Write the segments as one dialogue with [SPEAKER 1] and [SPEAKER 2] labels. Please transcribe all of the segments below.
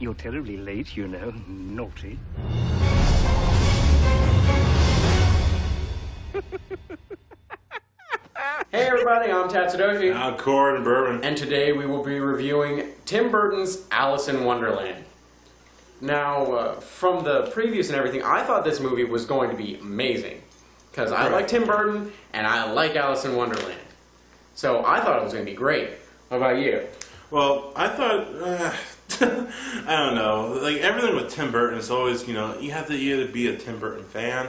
[SPEAKER 1] You're terribly late, you know. Naughty.
[SPEAKER 2] Hey everybody, I'm Tatsudoshi.
[SPEAKER 3] I'm Cord Bourbon.
[SPEAKER 2] And today we will be reviewing Tim Burton's Alice in Wonderland. Now, from the previews and everything, I thought this movie was going to be amazing. Because I like Tim Burton, and I like Alice in Wonderland. So I thought it was going to be great. How about you?
[SPEAKER 3] Well, I thought, I don't know, like everything with Tim Burton is always, you know, you have to either be a Tim Burton fan,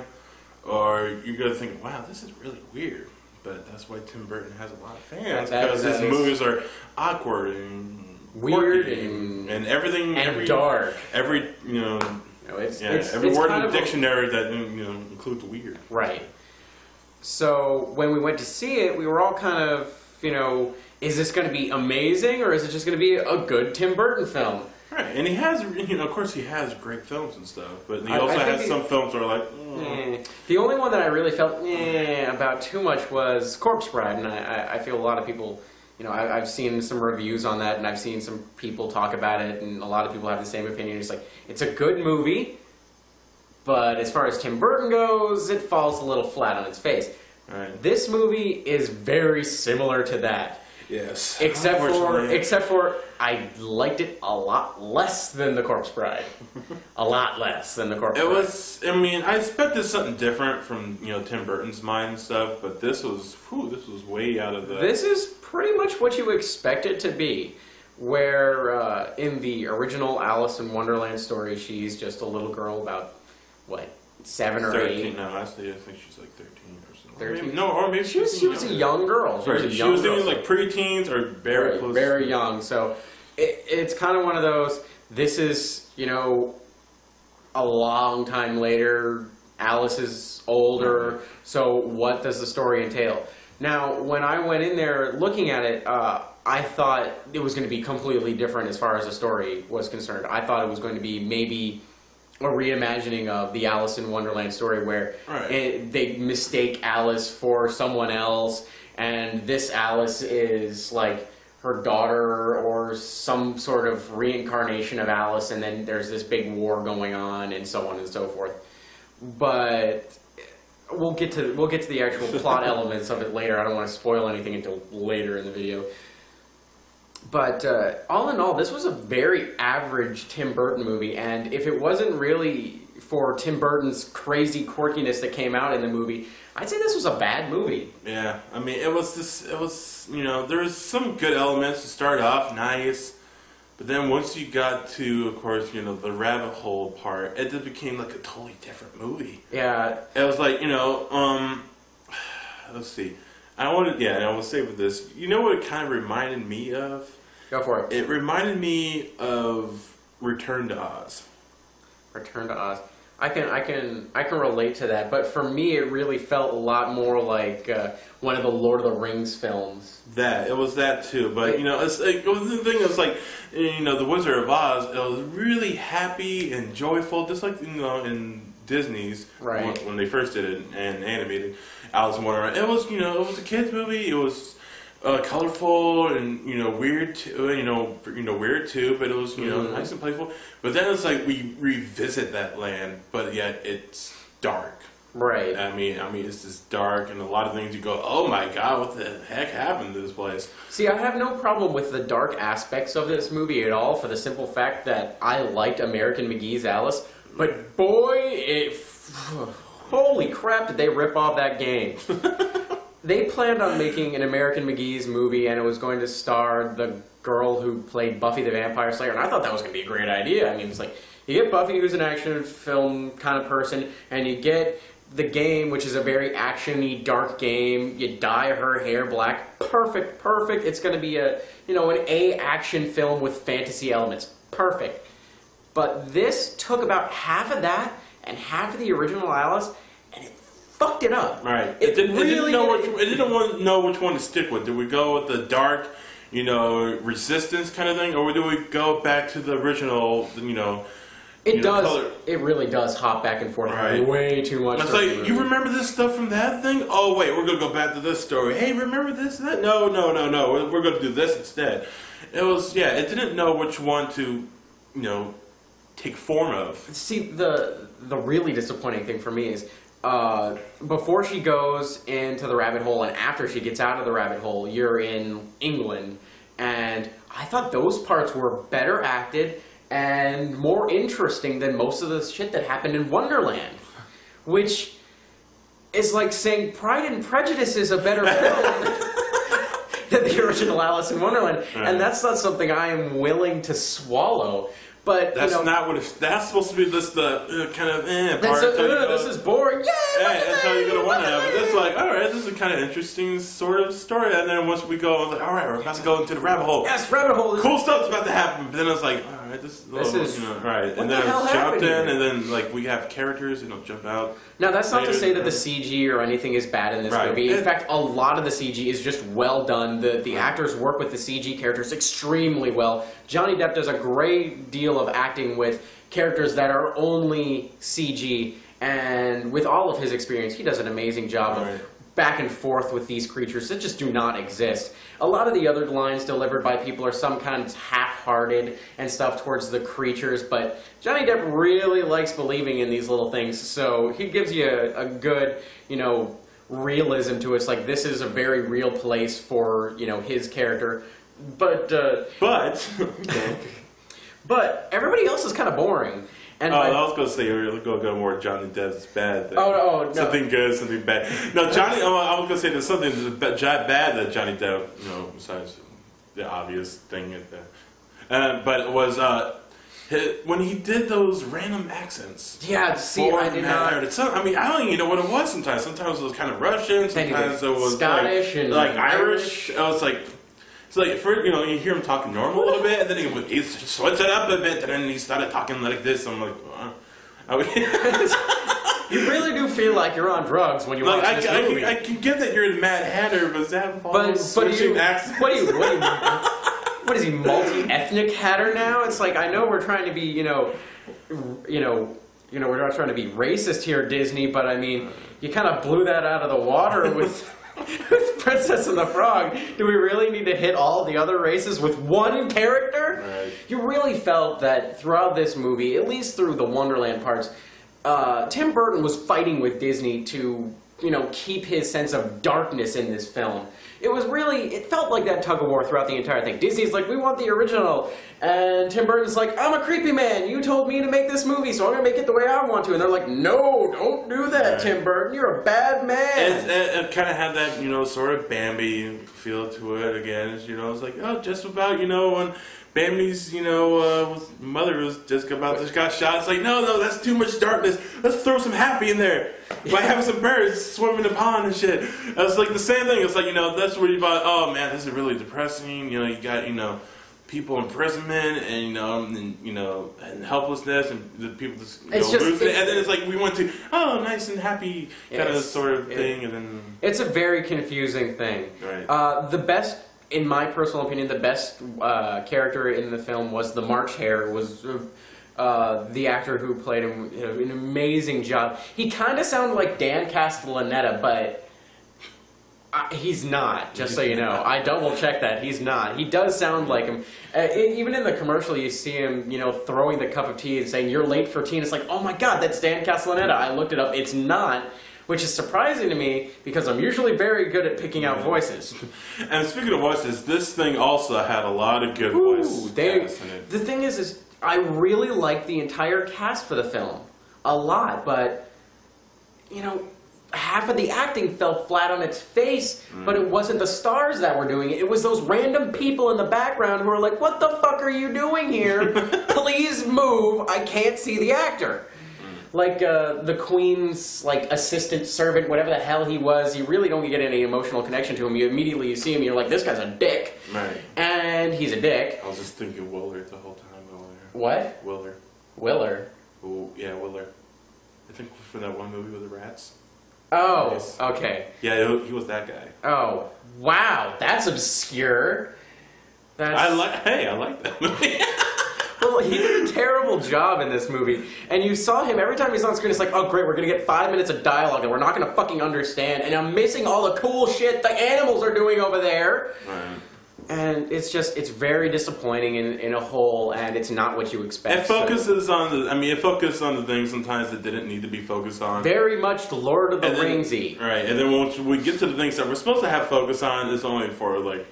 [SPEAKER 3] or you're going to think, wow, this is really weird. But that's why Tim Burton has a lot of fans, because his movies are awkward and
[SPEAKER 2] weird
[SPEAKER 3] and everything,
[SPEAKER 2] and dark.
[SPEAKER 3] Every, you know, every word in the dictionary that, you know, includes weird.
[SPEAKER 2] Right. So when we went to see it, we were all kind of, you know, is this going to be amazing, or is it just going to be a good Tim Burton film?
[SPEAKER 3] Right, and he has, you know, of course he has great films and stuff, but he also has some films that are like,
[SPEAKER 2] The only one that I really felt about too much was Corpse Bride, and I feel a lot of people, you know, I've seen some reviews on that, and I've seen some people talk about it, and a lot of people have the same opinion. It's like, it's a good movie, but as far as Tim Burton goes, it falls a little flat on its face.
[SPEAKER 3] Right.
[SPEAKER 2] This movie is very similar to that.
[SPEAKER 3] Yes.
[SPEAKER 2] Except for I liked it a lot less than The Corpse Bride. A lot less than The Corpse Bride.
[SPEAKER 3] It was, I mean, I expected something different from, you know, Tim Burton's mind and stuff, but this was way out of the...
[SPEAKER 2] This is pretty much what you expect it to be. Where in the original Alice in Wonderland story, she's just a little girl about, what, 7 or 8?
[SPEAKER 3] No, I think she's like 13 or something.
[SPEAKER 2] 13?
[SPEAKER 3] No, or maybe
[SPEAKER 2] she was a young girl. She
[SPEAKER 3] was doing like pre-teens or very close.
[SPEAKER 2] Very young. So it's kind of one of those, this is, you know, a long time later, Alice is older, so what does the story entail? Now, when I went in there looking at it, I thought it was going to be completely different as far as the story was concerned. I thought it was going to be maybe a reimagining of the Alice in Wonderland story where they mistake Alice for someone else, and this Alice is like her daughter or some sort of reincarnation of Alice, and then there's this big war going on and so on and so forth. But we'll get to the actual plot elements of it later. I don't want to spoil anything until later in the video. But all in all, this was a very average Tim Burton movie, and if it wasn't really for Tim Burton's crazy quirkiness that came out in the movie, I'd say this was a bad movie.
[SPEAKER 3] Yeah, I mean, it was, you know, there was some good elements to start off, nice, but then once you got to, of course, you know, the rabbit hole part, it just became like a totally different movie.
[SPEAKER 2] Yeah.
[SPEAKER 3] It was like, you know, let's see. I want to say with this, you know what it kind of reminded me of?
[SPEAKER 2] Go for it.
[SPEAKER 3] It reminded me of Return to Oz.
[SPEAKER 2] Return to Oz. I can relate to that, but for me it really felt a lot more like one of the Lord of the Rings films.
[SPEAKER 3] It was that too, but you know, it's like, the thing is like, you know, the Wizard of Oz. It was really happy and joyful, just like, you know, in Disney's when they first did it and animated Alice in Wonderland. It was, you know, it was a kids movie. It was colorful and, you know, weird too, weird too, but it was, you know, nice and playful. But then it's like we revisit that land, but yet it's dark.
[SPEAKER 2] Right.
[SPEAKER 3] I mean, it's just dark, and a lot of things you go, oh my god, what the heck happened to this place?
[SPEAKER 2] See, I have no problem with the dark aspects of this movie at all, for the simple fact that I liked American McGee's Alice, but boy, holy crap, did they rip off that game. They planned on making an American McGee's movie, and it was going to star the girl who played Buffy the Vampire Slayer, and I thought that was going to be a great idea. I mean, it's like, you get Buffy, who's an action film kind of person, and you get the game, which is a very action-y, dark game. You dye her hair black. Perfect, perfect. It's going to be a, you know, an action film with fantasy elements. Perfect. But this took about half of that and half of the original Alice, and it fucked it up.
[SPEAKER 3] Right. It didn't know which one to stick with. Did we go with the dark, you know, resistance kind of thing, or do we go back to the original, you know?
[SPEAKER 2] It does. It really does hop back and forth way too much.
[SPEAKER 3] It's like, you remember this stuff from that thing? Oh wait, we're gonna go back to this story. Hey, remember this and that? No. We're gonna do this instead. It was, yeah. It didn't know which one to take form of.
[SPEAKER 2] See, the really disappointing thing for me is before she goes into the rabbit hole and after she gets out of the rabbit hole, you're in England, and I thought those parts were better acted and more interesting than most of the shit that happened in Wonderland, which is like saying Pride and Prejudice is a better film than the original Alice in Wonderland, and that's not something I am willing to swallow. But
[SPEAKER 3] that's not what that's supposed to be. This the kind of part.
[SPEAKER 2] This is boring. Yay!
[SPEAKER 3] Until you go to Wonderland, but it's like, all right, this is a kind of interesting sort of story. And then once we go, I'm like, all right, we're about to go into the rabbit hole.
[SPEAKER 2] Yes, rabbit hole.
[SPEAKER 3] Cool stuff's about to happen. But then it's like, all right, this is all right. And then it's jumped in, and then like we have characters, jump out.
[SPEAKER 2] Now that's not to say that the CG or anything is bad in this movie. In fact, a lot of the CG is just well done. The actors work with the CG characters extremely well. Johnny Depp does a great deal of acting with characters that are only CG, and with all of his experience, he does an amazing job of back and forth with these creatures that just do not exist. A lot of the other lines delivered by people are some kind of half-hearted and stuff towards the creatures, but Johnny Depp really likes believing in these little things, so he gives you a good, realism to it. It's like, this is a very real place for, his character. But everybody else is kind of boring. And
[SPEAKER 3] I was going to say, we're going to go more Johnny Depp's bad thing.
[SPEAKER 2] No.
[SPEAKER 3] Something good, something bad. No, Johnny, I was going to say there's something bad that Johnny Depp, besides the obvious thing. But it was when he did those random accents.
[SPEAKER 2] Yeah, see, I did not.
[SPEAKER 3] I don't even know what it was sometimes. Sometimes it was kind of Russian, sometimes it was
[SPEAKER 2] Scottish and
[SPEAKER 3] Irish. I was like... It's like, first, you hear him talking normal a little bit, and then he switched it up a bit, and then he started talking like this. I'm like,
[SPEAKER 2] you really do feel like you're on drugs when you watch this movie.
[SPEAKER 3] I can get that you're the Mad Hatter, but that switching accents.
[SPEAKER 2] What is he, multi-ethnic Hatter now? It's like, I know we're trying to be, we're not trying to be racist here, Disney, but I mean, you kind of blew that out of the water with Princess and the Frog. Do we really need to hit all the other races with one character?
[SPEAKER 3] Right.
[SPEAKER 2] You really felt that throughout this movie, at least through the Wonderland parts, Tim Burton was fighting with Disney to, keep his sense of darkness in this film. It felt like that tug of war throughout the entire thing. Disney's like, we want the original. And Tim Burton's like, I'm a creepy man. You told me to make this movie, so I'm going to make it the way I want to. And they're like, no, don't do that, Tim Burton. You're a bad man.
[SPEAKER 3] It kind of had that, sort of Bambi feel to it again. It's like, just about, when Bambi's, mother was just about to got shot. It's like, no, that's too much darkness. Let's throw some happy in there. By having some birds swimming in the pond and shit. It's like the same thing. It's like, that's where you thought, oh man, this is really depressing. You got, people imprisonment and, and helplessness and the people just, losing it. And then it's like, we went to, nice and happy kind of sort of thing. And then
[SPEAKER 2] it's a very confusing thing.
[SPEAKER 3] Right.
[SPEAKER 2] The best, in my personal opinion, the best character in the film was the March Hare, was the actor who played him, an amazing job. He kind of sounded like Dan Castellaneta, but he's not, just so you know. I double-checked that. He's not. He does sound like him. Even in the commercial, you see him, throwing the cup of tea and saying, "You're late for tea," and it's like, oh my god, that's Dan Castellaneta. I looked it up. It's not, which is surprising to me, because I'm usually very good at picking out voices.
[SPEAKER 3] And speaking of voices, this thing also had a lot of good voice cast in it.
[SPEAKER 2] The thing is I really liked the entire cast for the film. A lot, but, half of the acting fell flat on its face, but it wasn't the stars that were doing it. It was those random people in the background who were like, what the fuck are you doing here? Please move. I can't see the actor. Like the Queen's assistant, servant, whatever the hell he was, you really don't get any emotional connection to him. You immediately see him, you're like, this guy's a dick.
[SPEAKER 3] Right.
[SPEAKER 2] And he's a dick.
[SPEAKER 3] I was just thinking Willard the whole time.
[SPEAKER 2] What? Willer.
[SPEAKER 3] Oh, yeah, Willer. I think from that one movie with the rats.
[SPEAKER 2] Oh,
[SPEAKER 3] Nice.
[SPEAKER 2] Okay.
[SPEAKER 3] Yeah, he was that guy.
[SPEAKER 2] Oh, wow, that's obscure.
[SPEAKER 3] I like that movie.
[SPEAKER 2] Well, he did a terrible job in this movie, and you saw him every time he's on screen. It's like, oh great, we're gonna get 5 minutes of dialogue that we're not gonna fucking understand, and I'm missing all the cool shit the animals are doing over there.
[SPEAKER 3] Right.
[SPEAKER 2] And it's very disappointing in a whole, and it's not what you expect.
[SPEAKER 3] It focuses on it focuses on the things sometimes that didn't need to be focused on.
[SPEAKER 2] Very much Lord of the Ringsy.
[SPEAKER 3] Right, and then once we get to the things that we're supposed to have focus on, it's only for like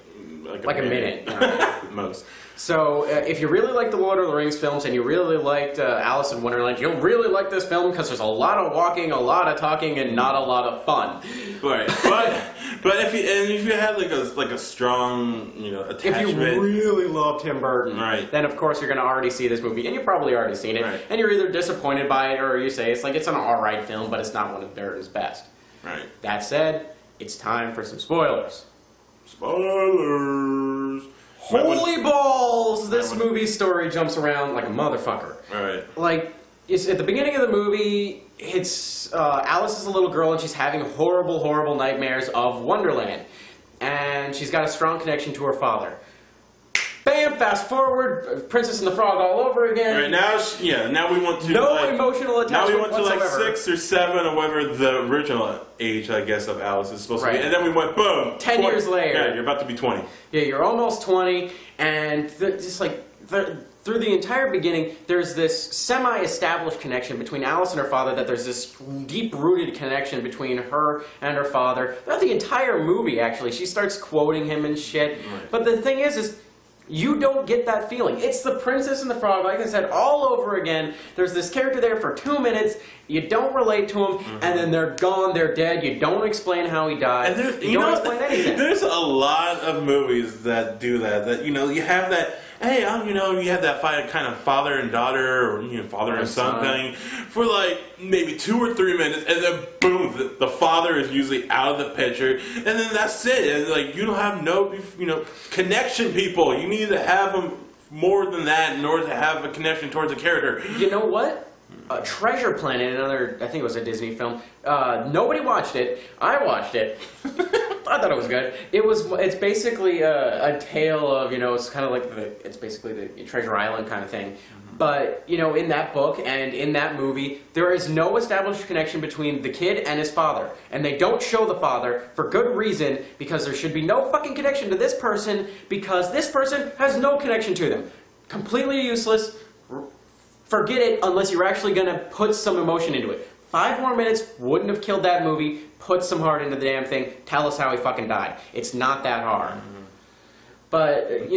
[SPEAKER 3] a minute.
[SPEAKER 2] Right?
[SPEAKER 3] Most.
[SPEAKER 2] So, if you really like the Lord of the Rings films and you really liked Alice in Wonderland, you'll really like this film because there's a lot of walking, a lot of talking, and not a lot of fun.
[SPEAKER 3] Right, but if you had like a strong attachment,
[SPEAKER 2] if you really love Tim Burton,
[SPEAKER 3] right,
[SPEAKER 2] then of course you're going to already see this movie, and you've probably already seen it, right. And you're either disappointed by it or you say it's an alright film, but it's not one of Burton's best.
[SPEAKER 3] Right.
[SPEAKER 2] That said, it's time for some spoilers.
[SPEAKER 3] Spoilers.
[SPEAKER 2] Holy balls! This movie's story jumps around like a motherfucker.
[SPEAKER 3] Right.
[SPEAKER 2] Like, it's at the beginning of the movie, it's Alice is a little girl and she's having horrible, horrible nightmares of Wonderland. And she's got a strong connection to her father. Bam! Fast forward, Princess and the Frog all over again.
[SPEAKER 3] Right, now we want to
[SPEAKER 2] emotional attachment.
[SPEAKER 3] Now we went to
[SPEAKER 2] whatsoever.
[SPEAKER 3] 6 or 7 or whatever the original age, I guess, of Alice is supposed to be. And then we went boom.
[SPEAKER 2] 10 years later.
[SPEAKER 3] Yeah, you're about to be 20.
[SPEAKER 2] Yeah, you're almost 20, and through the entire beginning, there's this semi-established connection between Alice and her father, that there's this deep-rooted connection between her and her father. Throughout the entire movie, actually, she starts quoting him and shit. Right. But the thing is you don't get that feeling. It's the Princess and the Frog, like I said, all over again. There's this character there for 2 minutes. You don't relate to him, and then they're gone, they're dead. You don't explain how he died.
[SPEAKER 3] You
[SPEAKER 2] don't explain anything.
[SPEAKER 3] There's a lot of movies that do that. That you have that. Hey, you have that kind of father and daughter, or father and son thing for like maybe 2 or 3 minutes, and then boom, the father is usually out of the picture, and then that's it. And like you don't have no connection. People, you need to have them more than that in order to have a connection towards a character.
[SPEAKER 2] You know what? Treasure Planet, another, I think it was a Disney film. Nobody watched it. I watched it. I thought it was good. It's basically a tale of, it's kind of like it's basically the Treasure Island kind of thing. But, in that book and in that movie, there is no established connection between the kid and his father. And they don't show the father for good reason, because there should be no fucking connection to this person, because this person has no connection to them. Completely useless. Forget it unless you're actually going to put some emotion into it. 5 more minutes wouldn't have killed that movie. Put some heart into the damn thing. Tell us how he fucking died. It's not that hard. But,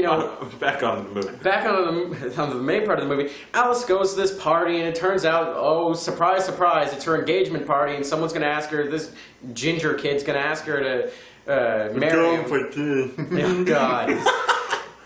[SPEAKER 3] back on the movie.
[SPEAKER 2] Back on the main part of the movie, Alice goes to this party, and it turns out, oh, surprise, surprise, it's her engagement party, and someone's going to ask her, this ginger kid's going to ask her to marry him. Oh, God.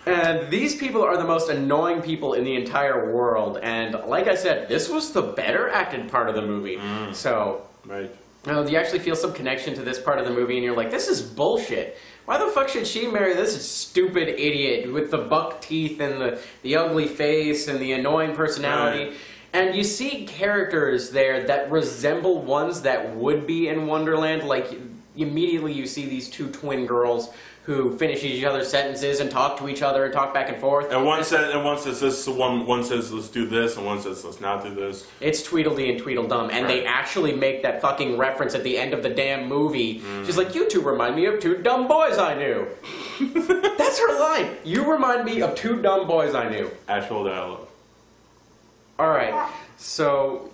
[SPEAKER 2] And these people are the most annoying people in the entire world. And like I said, this was the better acted part of the movie. So,
[SPEAKER 3] right.
[SPEAKER 2] You actually feel some connection to this part of the movie, and you're like, this is bullshit. Why the fuck should she marry this stupid idiot with the buck teeth and the ugly face and the annoying personality? Right. And you see characters there that resemble ones that would be in Wonderland. Like, immediately you see these 2 twin girls who finish each other's sentences and talk to each other and talk back and forth.
[SPEAKER 3] And one says this, one says let's do this, and one says let's not do this.
[SPEAKER 2] It's Tweedledee and Tweedledum, and they actually make that fucking reference at the end of the damn movie. She's like, you 2 remind me of 2 dumb boys I knew. That's her line. You remind me of 2 dumb boys I knew.
[SPEAKER 3] Actual dialogue.
[SPEAKER 2] Alright, so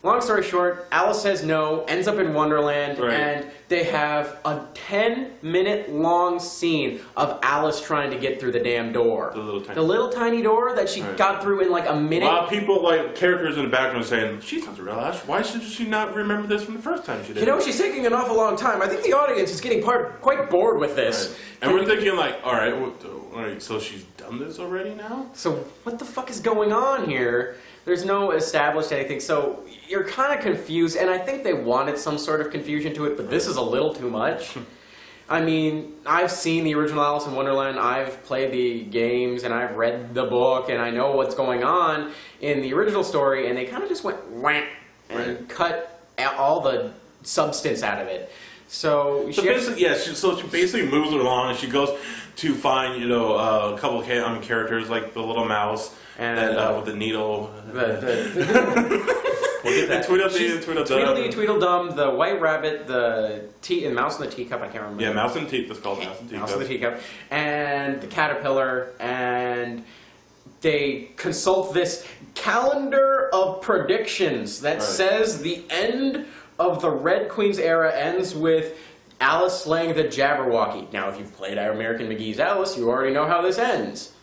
[SPEAKER 2] long story short, Alice says no, ends up in Wonderland, and they have a 10-minute long scene of Alice trying to get through the damn door. The little tiny door that she got through in like a minute.
[SPEAKER 3] A lot of people, characters in the background saying, she doesn't realize, why should she not remember this from the first time she did it?
[SPEAKER 2] She's taking an awful long time. I think the audience is getting quite bored with this.
[SPEAKER 3] Right. And we're thinking alright, so she's done this already now?
[SPEAKER 2] So what the fuck is going on here? There's no established anything, so you're kind of confused, and I think they wanted some sort of confusion to it, but this is a little too much. I mean, I've seen the original Alice in Wonderland, I've played the games, and I've read the book, and I know what's going on in the original story, and they kind of just went whack and cut all the substance out of it. So she
[SPEAKER 3] basically moves along, and she goes to find a couple of characters like the little mouse and with the needle.
[SPEAKER 2] We'll get that.
[SPEAKER 3] Tweedledee and Tweedledum.
[SPEAKER 2] Tweedledee, Tweedledum, the White Rabbit, the Mouse in the Teacup, I can't remember.
[SPEAKER 3] Yeah, Mouse in the Teacup. It's called Mouse in the Teacup.
[SPEAKER 2] Mouse in the Teacup. And the Caterpillar, and they consult this calendar of predictions that says the end of the Red Queen's era ends with Alice slaying the Jabberwocky. Now, if you've played American McGee's Alice, you already know how this ends.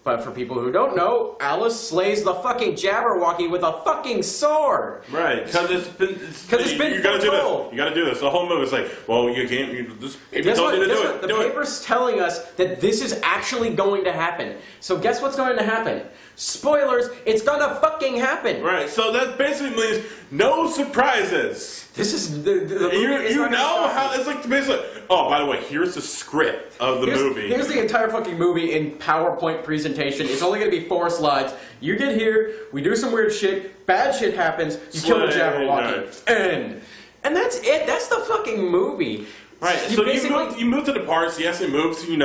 [SPEAKER 2] But for people who don't know, Alice slays the fucking Jabberwocky with a fucking sword.
[SPEAKER 3] Right, because it's been you gotta do this. You gotta do this. The whole movie is like, well, you can't.
[SPEAKER 2] The paper's telling us that this is actually going to happen. So guess what's going to happen? Spoilers, it's gonna fucking happen.
[SPEAKER 3] Right, so that basically means no surprises.
[SPEAKER 2] This is the movie.
[SPEAKER 3] You know how it's like basically. Oh, by the way, here's the script of the movie.
[SPEAKER 2] Here's the entire fucking movie in PowerPoint presentation. It's only going to be 4 slides. You get here, we do some weird shit, bad shit happens, you kill the Jabberwocky. End. And that's it. That's the fucking movie.
[SPEAKER 3] Right, so you move to the parts, yes, it moves, she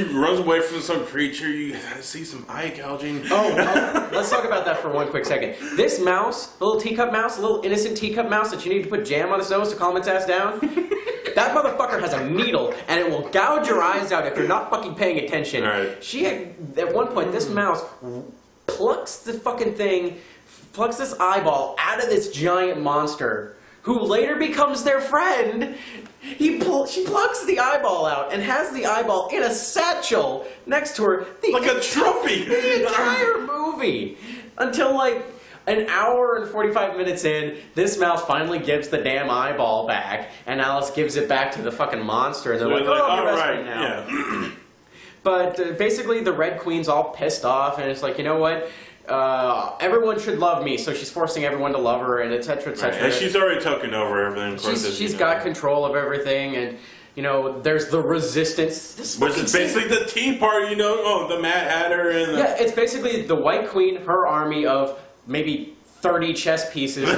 [SPEAKER 3] runs away from some creature, you see some eye gouging.
[SPEAKER 2] Let's talk about that for one quick second. This mouse, the little teacup mouse, the little innocent teacup mouse that you need to put jam on his nose to calm its ass down, that motherfucker has a needle, and it will gouge your eyes out if you're not fucking paying attention.
[SPEAKER 3] Right.
[SPEAKER 2] At one point, this mouse plucks the fucking thing, plucks this eyeball out of this giant monster, who later becomes their friend. She plucks the eyeball out and has the eyeball in a satchel next to her.
[SPEAKER 3] Like a trophy!
[SPEAKER 2] The entire movie. Until like an hour and 45 minutes in, this mouse finally gives the damn eyeball back, and Alice gives it back to the fucking monster, and they're like, oh, you're best friend now.
[SPEAKER 3] Yeah.
[SPEAKER 2] But basically the Red Queen's all pissed off, and it's like, you know what? Everyone should love me, so she's forcing everyone to love her, and etc., etc.
[SPEAKER 3] Right. And she's already taken over everything. Of course,
[SPEAKER 2] she's got control of everything, and there's the Resistance.
[SPEAKER 3] Which is basically the Tea Party, the Mad Hatter and
[SPEAKER 2] yeah, it's basically the White Queen, her army of maybe 30 chess pieces.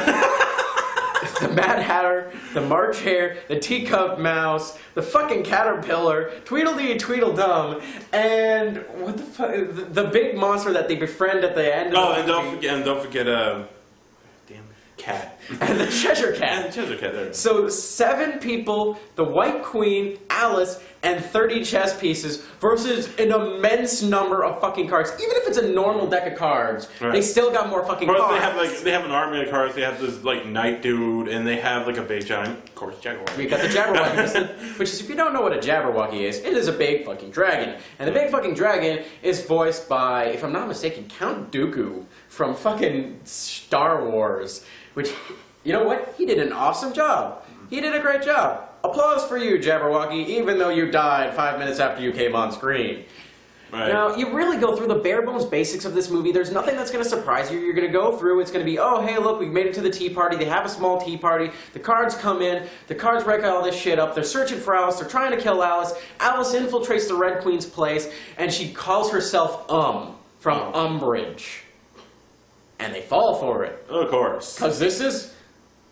[SPEAKER 2] The Mad Hatter, the March Hare, the Teacup Mouse, the fucking Caterpillar, Tweedledee and Tweedledum, and what the fuck? The big monster that they befriend at the end.
[SPEAKER 3] And don't forget, damn cat.
[SPEAKER 2] And the Cheshire Cat.
[SPEAKER 3] And the Cheshire Cat. There.
[SPEAKER 2] So 7 people, the White Queen, Alice, and 30 chess pieces versus an immense number of fucking cards. Even if it's a normal deck of cards, they still got more fucking cards.
[SPEAKER 3] They have an army of cards. They have this knight dude, and they have a big giant, of course, Jabberwocky.
[SPEAKER 2] We got the Jabberwocky, which is, if you don't know what a Jabberwocky is, it is a big fucking dragon, and the big fucking dragon is voiced by, if I'm not mistaken, Count Dooku from fucking Star Wars. Which, you know what? He did an awesome job. He did a great job. Applause for you, Jabberwocky, even though you died 5 minutes after you came on screen. Right. Now, you really go through the bare bones basics of this movie. There's nothing that's going to surprise you. You're going to go through. It's going to be, oh, hey, look, we made it to the tea party. They have a small tea party. The cards come in. The cards break all this shit up. They're searching for Alice. They're trying to kill Alice. Alice infiltrates the Red Queen's place, and she calls herself from Umbridge. And they fall for it.
[SPEAKER 3] Of course.
[SPEAKER 2] Because this is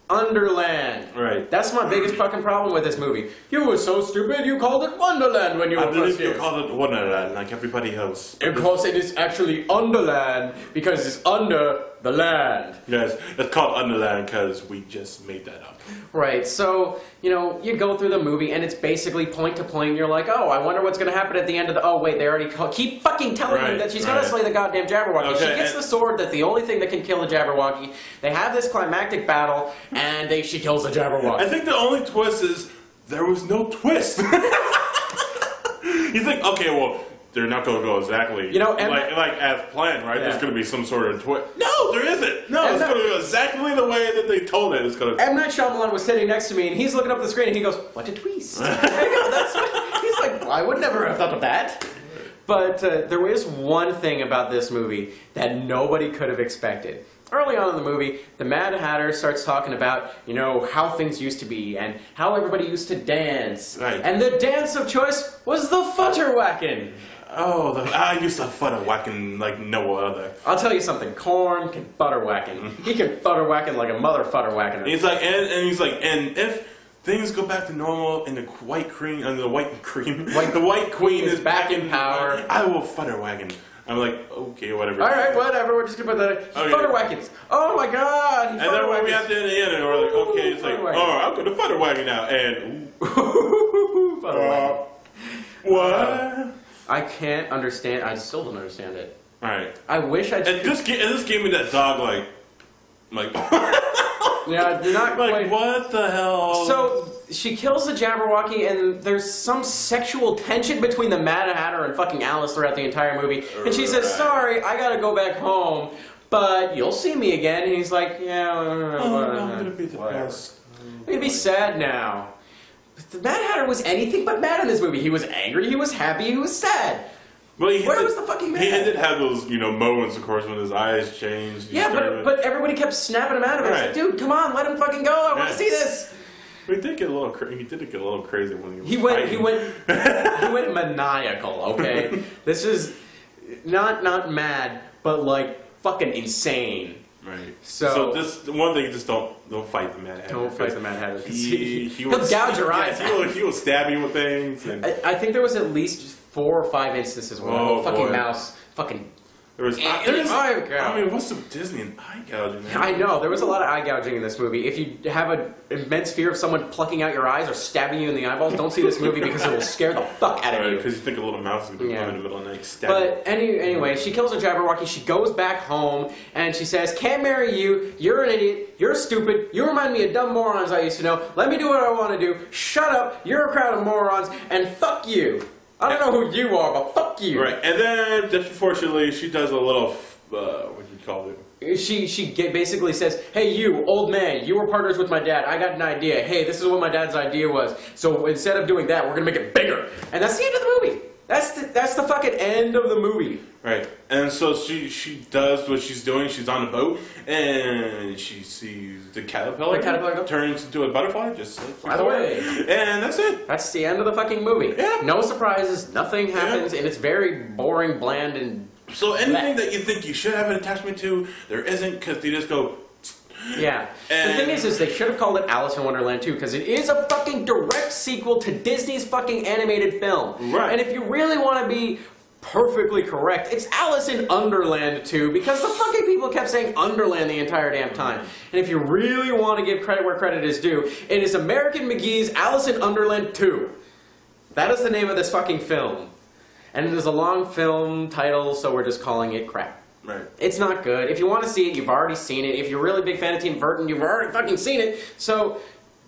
[SPEAKER 2] Underland.
[SPEAKER 3] Right.
[SPEAKER 2] That's my biggest fucking problem with this movie. You were so stupid, you called it Wonderland when you were first here.
[SPEAKER 3] You called it Wonderland, like everybody else.
[SPEAKER 2] Because it is actually Underland, because it's under the land.
[SPEAKER 3] Yes, it's called Underland because we just made that up.
[SPEAKER 2] Right, so, you go through the movie, and it's basically point to point, and you're like, oh, I wonder what's going to happen at the end of the... Oh, wait, they already... Keep fucking telling you that she's going to slay the goddamn Jabberwocky. Okay, she gets the sword that's the only thing that can kill the Jabberwocky. They have this climactic battle, and she kills the Jabberwocky.
[SPEAKER 3] I think the only twist is there was no twist. You think, okay, well... They're not going to go exactly like as planned, right? Yeah. There's going to be some sort of twist. No, there isn't. No, it's going to go exactly the way that they told it. It's going to.
[SPEAKER 2] M. Night Shyamalan was sitting next to me, and he's looking up at the screen, and he goes, "What a twist!" He's like, "I would never have thought of that." But there is one thing about this movie that nobody could have expected. Early on in the movie, the Mad Hatter starts talking about, how things used to be and how everybody used to dance.
[SPEAKER 3] Right.
[SPEAKER 2] And the dance of choice was the futterwackin'.
[SPEAKER 3] Oh, I used to futterwackin' like no other.
[SPEAKER 2] I'll tell you something. Corn can futterwackin'. He can futterwackin' like a mother futterwackin'.
[SPEAKER 3] He's like, and he's like, and if things go back to normal, and the white queen is back in power. I will futter wagon. I'm like, okay, whatever.
[SPEAKER 2] All right, whatever. We're just gonna put that. Okay. Futter wagons. Oh my God!
[SPEAKER 3] And then when we have to end the end, and we're like, okay, it's like, oh, I'm gonna futter wagon now, and what?
[SPEAKER 2] I can't understand. I still don't understand it.
[SPEAKER 3] All right.
[SPEAKER 2] I wish I.
[SPEAKER 3] And this gave me that dog like.
[SPEAKER 2] Yeah, not
[SPEAKER 3] like
[SPEAKER 2] quite.
[SPEAKER 3] What the hell?
[SPEAKER 2] So she kills the Jabberwocky, and there's some sexual tension between the Mad Hatter and fucking Alice throughout the entire movie. And she says, "Sorry, I gotta go back home, but you'll see me again." And he's like, "Yeah,
[SPEAKER 3] I'm gonna be depressed.
[SPEAKER 2] I'm gonna be sad now." The Mad Hatter was anything but mad in this movie. He was angry, he was happy, he was sad.
[SPEAKER 3] Well,
[SPEAKER 2] where was the fucking man?
[SPEAKER 3] He did have those, moments, of course, when his eyes changed.
[SPEAKER 2] Yeah, but everybody kept snapping him out of it. Right. It's like, dude, come on, let him fucking go. I want to see this.
[SPEAKER 3] He did get a little crazy when
[SPEAKER 2] he went maniacal. Okay, this is not mad, but like fucking insane.
[SPEAKER 3] Right. So this one thing, just don't fight the Mad Hatter.
[SPEAKER 2] Don't fight the Mad Hatter.
[SPEAKER 3] He'll
[SPEAKER 2] gouge your eyes.
[SPEAKER 3] He will stab you with things. And
[SPEAKER 2] I think there was at least 4 or 5 instances where the fucking mouse fucking.
[SPEAKER 3] What's with Disney and eye gouging?
[SPEAKER 2] I know, there was a lot of eye gouging in this movie. If you have an immense fear of someone plucking out your eyes or stabbing you in the eyeballs, don't see this movie because it will scare the fuck out of you.
[SPEAKER 3] Because you think a little mouse is going to come in the middle of the night stab
[SPEAKER 2] But anyway, she kills a Jabberwocky, she goes back home, and she says, "Can't marry you, you're an idiot, you're stupid, you remind me of dumb morons I used to know, let me do what I want to do, shut up, you're a crowd of morons, and fuck you." I don't know who you are, but fuck you.
[SPEAKER 3] Right, and then, just unfortunately, she does a little, what do you call it?
[SPEAKER 2] She basically says, "Hey you, old man, you were partners with my dad, I got an idea. Hey, this is what my dad's idea was. So instead of doing that, we're going to make it bigger." And that's the end of the movie. That's the fucking end of the movie.
[SPEAKER 3] Right, and so she does what she's doing. She's on the boat, and she sees the caterpillar turns into a butterfly, just like
[SPEAKER 2] by the way.
[SPEAKER 3] And that's it.
[SPEAKER 2] That's the end of the fucking movie. Yeah. No surprises, nothing happens, and it's very boring, bland, and...
[SPEAKER 3] So anything that you think you should have an attachment to, there isn't, because they just go...
[SPEAKER 2] Yeah. And the thing is they should have called it Alice in Wonderland 2, because it is a fucking direct sequel to Disney's fucking animated film.
[SPEAKER 3] Right.
[SPEAKER 2] And if you really want to be perfectly correct, it's Alice in Underland 2, because the fucking people kept saying Underland the entire damn time. And if you really want to give credit where credit is due, it is American McGee's Alice in Underland 2. That is the name of this fucking film. And it is a long film title, so we're just calling it crap.
[SPEAKER 3] Right.
[SPEAKER 2] It's not good. If you want to see it, you've already seen it. If you're a really big fan of Tim Burton, you've already fucking seen it. So,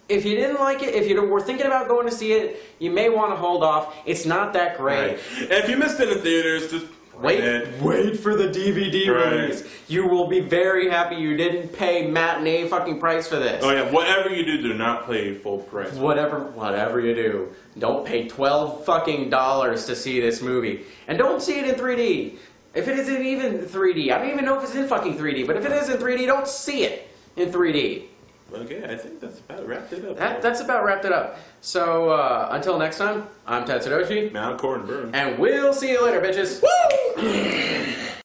[SPEAKER 2] if you didn't like it, if you were thinking about going to see it, you may want to hold off. It's not that great.
[SPEAKER 3] Right. And if you missed it in the theaters, just
[SPEAKER 2] wait for the DVD release. You will be very happy you didn't pay matinee fucking price for this.
[SPEAKER 3] Oh yeah, whatever you do not pay full price.
[SPEAKER 2] Whatever you do, don't pay $12 fucking to see this movie, and don't see it in 3D. If it isn't even 3D, I don't even know if it's in fucking 3D, but if it is in 3D, don't see it in 3D.
[SPEAKER 3] Okay, I think that's about wrapped it up.
[SPEAKER 2] That's about wrapped it up. So, until next time, I'm Tatsudoshi.
[SPEAKER 3] Now, Corn Burn.
[SPEAKER 2] And we'll see you later, bitches. Woo!